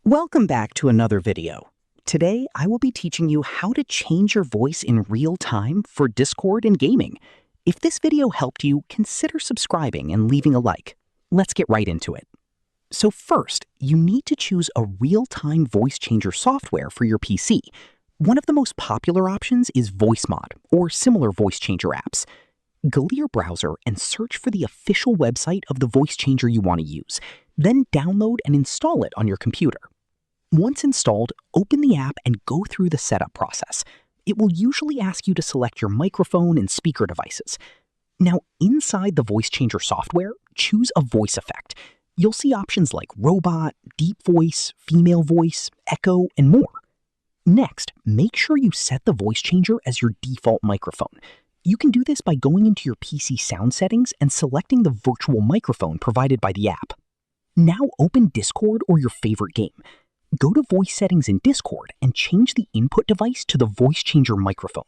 Welcome back to another video. Today, I will be teaching you how to change your voice in real time for Discord and gaming. If this video helped you, consider subscribing and leaving a like. Let's get right into it. So first, you need to choose a real-time voice changer software for your PC. One of the most popular options is VoiceMod or similar voice changer apps. Go to your browser and search for the official website of the voice changer you want to use. Then download and install it on your computer. Once installed, open the app and go through the setup process. It will usually ask you to select your microphone and speaker devices. Now, inside the voice changer software, choose a voice effect. You'll see options like robot, deep voice, female voice, echo, and more. Next, make sure you set the voice changer as your default microphone. You can do this by going into your PC sound settings and selecting the virtual microphone provided by the app. Now open Discord or your favorite game. Go to voice settings in Discord and change the input device to the voice changer microphone.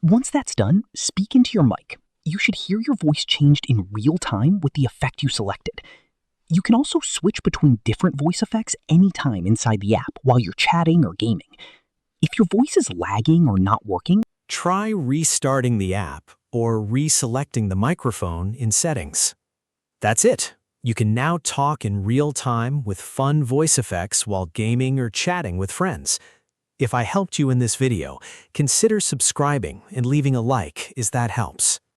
Once that's done, speak into your mic. You should hear your voice changed in real time with the effect you selected. You can also switch between different voice effects anytime inside the app while you're chatting or gaming. If your voice is lagging or not working, try restarting the app or reselecting the microphone in settings. That's it. You can now talk in real time with fun voice effects while gaming or chatting with friends. If I helped you in this video, consider subscribing and leaving a like, as that helps.